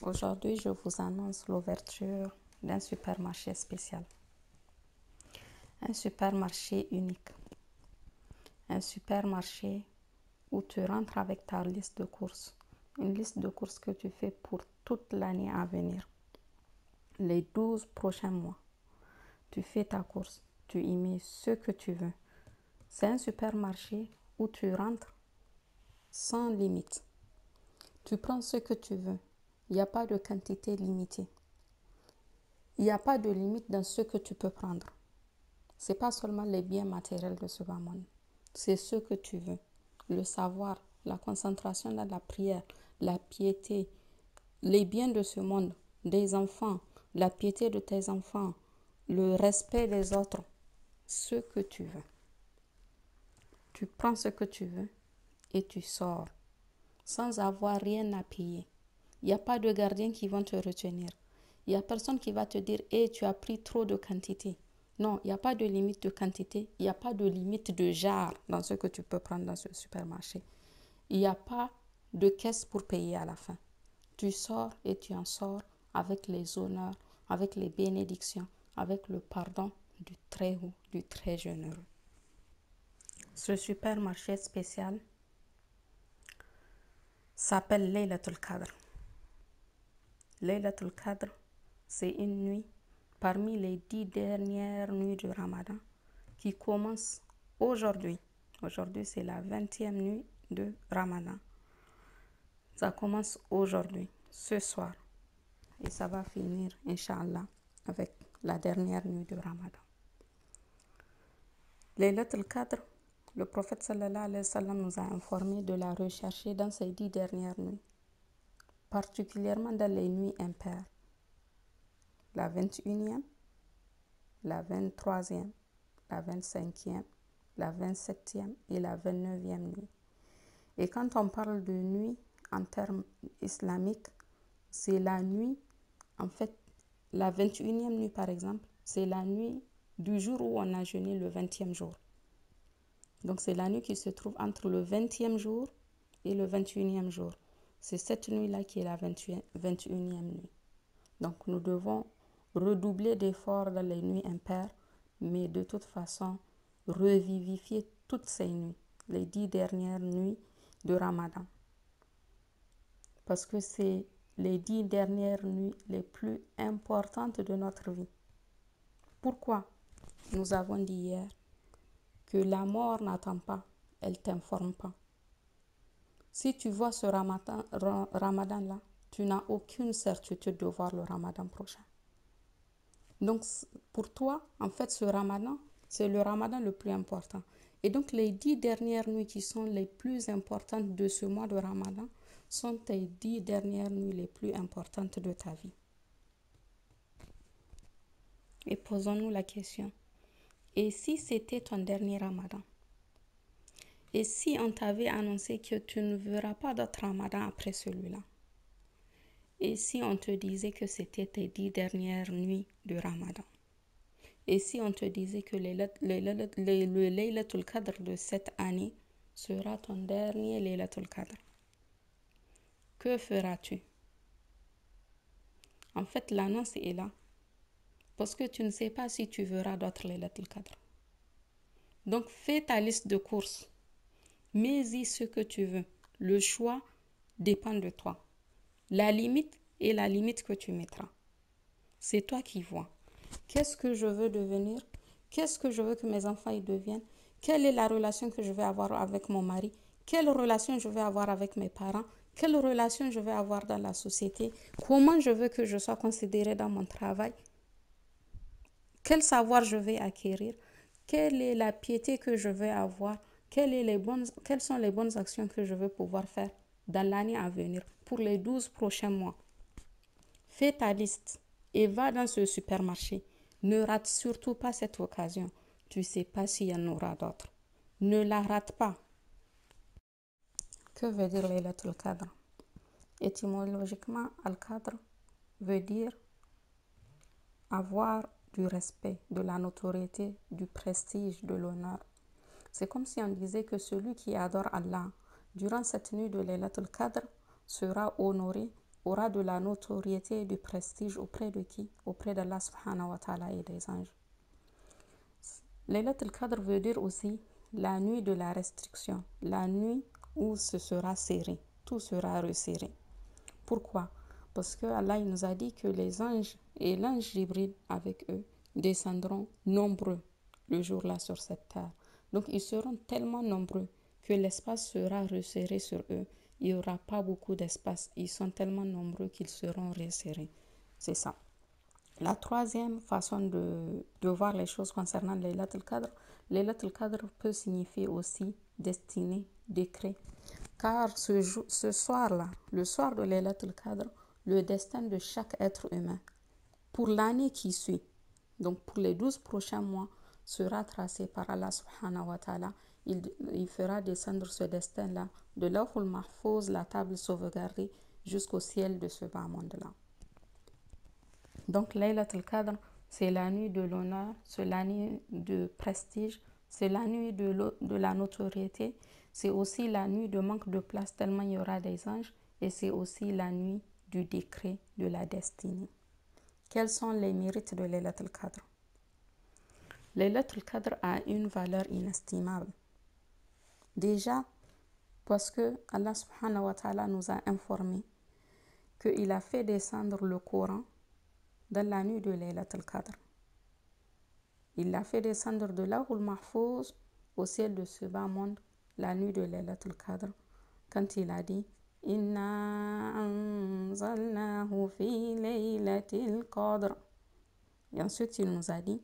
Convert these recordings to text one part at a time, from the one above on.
Aujourd'hui, je vous annonce l'ouverture d'un supermarché spécial. Un supermarché unique. Un supermarché où tu rentres avec ta liste de courses. Une liste de courses que tu fais pour toute l'année à venir. Les 12 prochains mois. Tu fais ta course. Tu y mets ce que tu veux. C'est un supermarché où tu rentres sans limite. Tu prends ce que tu veux. Il n'y a pas de quantité limitée. Il n'y a pas de limite dans ce que tu peux prendre. Ce n'est pas seulement les biens matériels de ce bas monde. C'est ce que tu veux. Le savoir, la concentration dans la prière, la piété, les biens de ce monde, des enfants, la piété de tes enfants, le respect des autres, ce que tu veux. Tu prends ce que tu veux et tu sors sans avoir rien à payer. Il n'y a pas de gardiens qui vont te retenir. Il n'y a personne qui va te dire « Hey, tu as pris trop de quantité ». Non, il n'y a pas de limite de quantité. Il n'y a pas de limite de jarre dans ce que tu peux prendre dans ce supermarché. Il n'y a pas de caisse pour payer à la fin. Tu sors et tu en sors avec les honneurs, avec les bénédictions, avec le pardon du très haut, du très généreux. Ce supermarché spécial s'appelle Laylatul Qadr. Laylatul Qadr, c'est une nuit parmi les 10 dernières nuits du Ramadan qui commence aujourd'hui. Aujourd'hui, c'est la 20e nuit de Ramadan. Ça commence aujourd'hui, ce soir. Et ça va finir, Inch'Allah, avec la dernière nuit du Ramadan. Laylatul Qadr, le prophète sallallahu alayhi wa sallam nous a informé de la rechercher dans ces 10 dernières nuits, particulièrement dans les nuits impaires. La 21e, la 23e, la 25e, la 27e et la 29e nuit. Et quand on parle de nuit en termes islamiques, c'est la nuit, en fait, la 21e nuit par exemple, c'est la nuit du jour où on a jeûné le 20e jour. Donc c'est la nuit qui se trouve entre le 20e jour et le 21e jour. C'est cette nuit-là qui est la 21e nuit. Donc nous devons redoubler d'efforts dans les nuits impaires, mais de toute façon, revivifier toutes ces nuits, les 10 dernières nuits de Ramadan. Parce que c'est les 10 dernières nuits les plus importantes de notre vie. Pourquoi? Nous avons dit hier que la mort n'attend pas, elle ne t'informe pas. Si tu vois ce Ramadan-là, tu n'as aucune certitude de voir le Ramadan prochain. Donc, pour toi, en fait, ce Ramadan, c'est le Ramadan le plus important. Et donc, les 10 dernières nuits qui sont les plus importantes de ce mois de Ramadan sont tes 10 dernières nuits les plus importantes de ta vie. Et posons-nous la question. Et si c'était ton dernier Ramadan? Et si on t'avait annoncé que tu ne verras pas d'autre Ramadan après celui-là? Et si on te disait que c'était tes 10 dernières nuits de Ramadan? Et si on te disait que le Laylatul Qadr de cette année sera ton dernier Laylatul Qadr? Que feras-tu? En fait, l'annonce est là. Parce que tu ne sais pas si tu verras d'autres Laylatul Qadr. Donc, fais ta liste de courses. Mets-y ce que tu veux. Le choix dépend de toi. La limite est la limite que tu mettras. C'est toi qui vois. Qu'est-ce que je veux devenir? Qu'est-ce que je veux que mes enfants y deviennent? Quelle est la relation que je vais avoir avec mon mari? Quelle relation je vais avoir avec mes parents? Quelle relation je vais avoir dans la société? Comment je veux que je sois considérée dans mon travail? Quel savoir je vais acquérir? Quelle est la piété que je vais avoir? Quelles sont les bonnes actions que je veux pouvoir faire dans l'année à venir pour les 12 prochains mois? Fais ta liste et va dans ce supermarché. Ne rate surtout pas cette occasion. Tu ne sais pas s'il y en aura d'autres. Ne la rate pas. Que veut dire Laylatul Qadr? Étymologiquement, Al-Qadr veut dire avoir du respect, de la notoriété, du prestige, de l'honneur. C'est comme si on disait que celui qui adore Allah durant cette nuit de Laylatul Qadr sera honoré aura de la notoriété et du prestige auprès de qui? Auprès d'Allah subhanahu wa ta'ala et des anges. Laylat al-Qadr veut dire aussi la nuit de la restriction, la nuit où ce sera serré, tout sera resserré. Pourquoi? Parce que Allah il nous a dit que les anges et l'ange Jibril avec eux descendront nombreux le jour-là sur cette terre. Donc ils seront tellement nombreux que l'espace sera resserré sur eux. Il n'y aura pas beaucoup d'espace. Ils sont tellement nombreux qu'ils seront resserrés. C'est ça. La troisième façon de voir les choses concernant Laylat al-Qadr, Laylat al-Qadr peut signifier aussi destinée, décret. Car ce soir-là, le soir de Laylat al-Qadr, le destin de chaque être humain, pour l'année qui suit, donc pour les 12 prochains mois, sera tracé par Allah subhanahu wa ta'ala. Il fera descendre ce destin-là de Lawhul Mahfouz, la table sauvegardée, jusqu'au ciel de ce bas monde-là. Donc, Laylat al-Qadr, c'est la nuit de l'honneur, c'est la nuit de prestige, c'est la nuit de la notoriété, c'est aussi la nuit de manque de place tellement il y aura des anges, et c'est aussi la nuit du décret de la destinée. Quels sont les mérites de Laylat al-Qadr? Laylat al-Qadr a une valeur inestimable. Déjà, parce que Allah subhanahu wa ta'ala nous a informé qu'il a fait descendre le Coran dans la nuit de Laylat al-Qadr. Il l'a fait descendre de Lawhul Mahfouz au ciel de ce bas monde la nuit de Laylat al-Qadr, quand il a dit Inna anzalnahu fi laylatil qadr. Et ensuite il nous a dit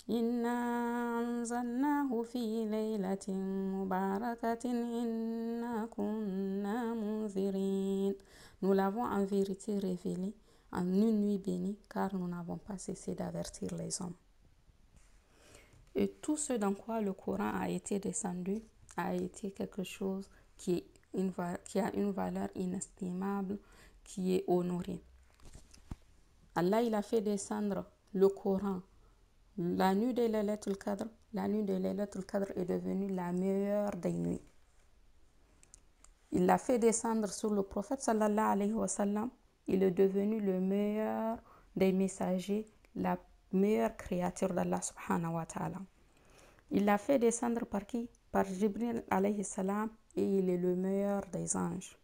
Inna anzalnahu fi laylatin mubarakatin inna kunna munzirin. Nous l'avons en vérité révélé en une nuit bénie, car nous n'avons pas cessé d'avertir les hommes. Et tout ce dans quoi le Coran a été descendu a été quelque chose qui a une valeur inestimable, qui est honoré. Allah il a fait descendre le Coran la nuit de Laylat al-Qadr. La nuit de Laylat al-Qadr est devenue la meilleure des nuits. Il l'a fait descendre sur le prophète sallallahu alayhi wa sallam. Il est devenu le meilleur des messagers, la meilleure créature d'Allah subhanahu wa ta'ala. Il l'a fait descendre par qui? Par Jibril alayhi salam, et il est le meilleur des anges.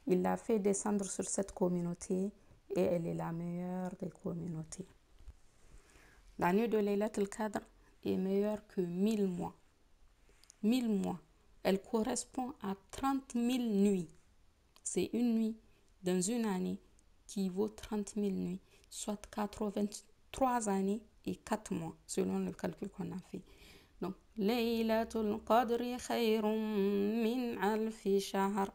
Il l'a fait descendre sur cette communauté et elle est la meilleure des communautés. La nuit de Laylat al-Qadr est meilleure que 1000 mois. 1000 mois. Elle correspond à 30 000 nuits. C'est une nuit dans une année qui vaut 30 000 nuits, soit 83 années et 4 mois, selon le calcul qu'on a fait. Donc, Laylatul Qadri khayrun min alfi shahr.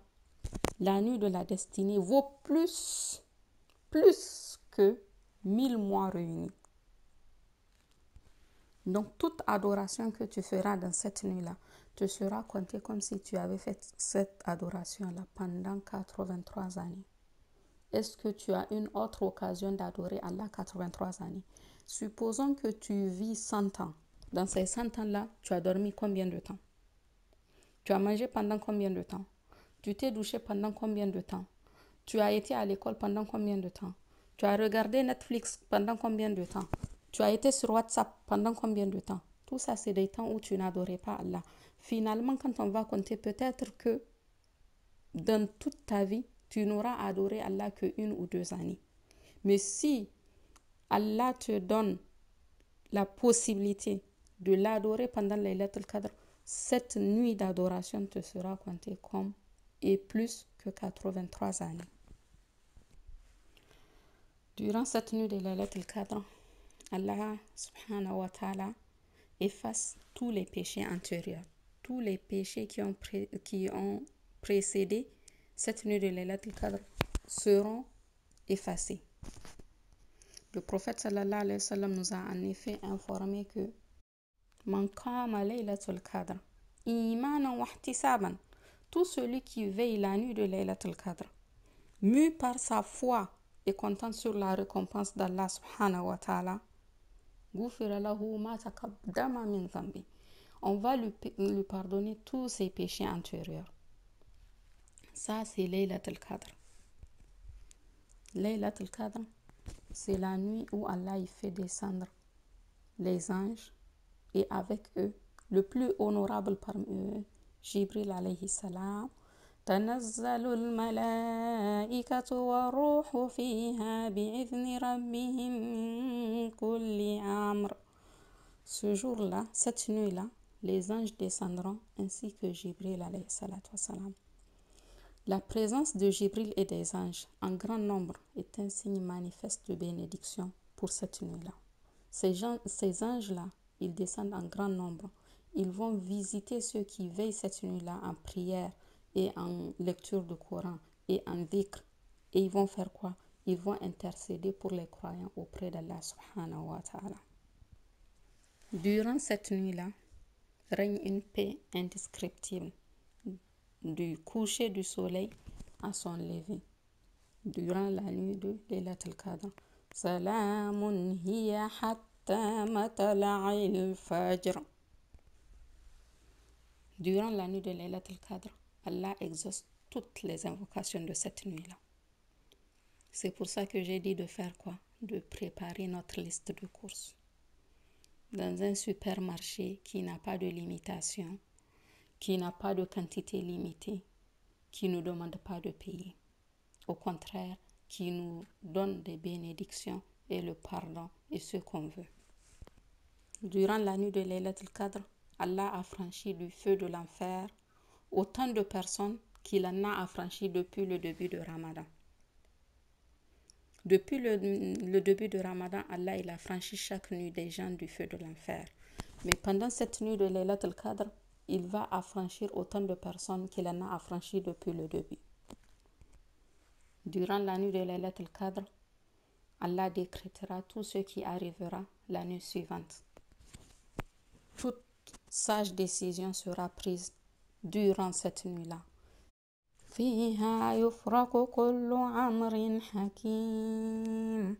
La nuit de la destinée vaut plus que 1000 mois réunis. Donc, toute adoration que tu feras dans cette nuit-là te sera comptée comme si tu avais fait cette adoration-là pendant 83 années. Est-ce que tu as une autre occasion d'adorer Allah 83 années? Supposons que tu vis 100 ans. Dans ces 100 ans-là, tu as dormi combien de temps? Tu as mangé pendant combien de temps? Tu t'es douché pendant combien de temps? Tu as été à l'école pendant combien de temps? Tu as regardé Netflix pendant combien de temps? Tu as été sur WhatsApp pendant combien de temps? Tout ça, c'est des temps où tu n'adorais pas Allah. Finalement, quand on va compter, peut-être que dans toute ta vie, tu n'auras adoré Allah que 1 ou 2 années. Mais si Allah te donne la possibilité de l'adorer pendant Laylat al-Qadr, cette nuit d'adoration te sera comptée comme et plus que 83 années. Durant cette nuit de Laylat al-Qadr, Allah subhanahu wa ta'ala efface tous les péchés antérieurs, tous les péchés qui ont précédé cette nuit de Laylat al-Qadr seront effacés. Le prophète sallallahu alayhi wa sallam nous a en effet informé que Man qama laylatul qadr imanan wa ihtisaban, tout celui qui veille la nuit de Laylat al-Qadr, mu par sa foi et content sur la récompense d'Allah subhanahu wa ta'ala, on va lui pardonner tous ses péchés antérieurs. Ça, c'est Laylat al-Qadr. Laylat al-Qadr, c'est la nuit où Allah y fait descendre les anges et avec eux, le plus honorable parmi eux, Jibril alayhi salam. تنزل الملائكة والروح فيها بإذن ربهم من كل أمر. Ce jour-là, cette nuit-là, les anges descendront ainsi que Jibril alayhi salatu wassalam. La présence de Jibril et des anges en grand nombre est un signe manifeste de bénédiction pour cette nuit-là. Ces anges-là, ils descendent en grand nombre. Ils vont visiter ceux qui veillent cette nuit-là en prière et en lecture du Coran et en dhikr. Et ils vont faire quoi? Ils vont intercéder pour les croyants auprès d'Allah subhanahu wa ta'ala. Durant cette nuit-là, règne une paix indescriptible du coucher du soleil à son lever. Durant la nuit de Laylat al-Qadr. Salamun hiya hatta matla'il fajr. Durant la nuit de Laylat al-Qadr, Allah exauce toutes les invocations de cette nuit-là. C'est pour ça que j'ai dit de faire quoi? De préparer notre liste de courses. Dans un supermarché qui n'a pas de limitation, qui n'a pas de quantité limitée, qui ne demande pas de payer. Au contraire, qui nous donne des bénédictions et le pardon et ce qu'on veut. Durant la nuit de Laylat al-Qadr, Allah a franchi du feu de l'enfer autant de personnes qu'il en a affranchi depuis le début de Ramadan. Depuis le début de Ramadan, Allah il a franchi chaque nuit des gens du feu de l'enfer. Mais pendant cette nuit de Laylat al-Qadr, il va affranchir autant de personnes qu'il en a affranchi depuis le début. Durant la nuit de Laylat al-Qadr, Allah décrétera tout ce qui arrivera la nuit suivante. Toute sage décision sera prise durant cette nuit-là. فيها يفرق كل أمر حكيم.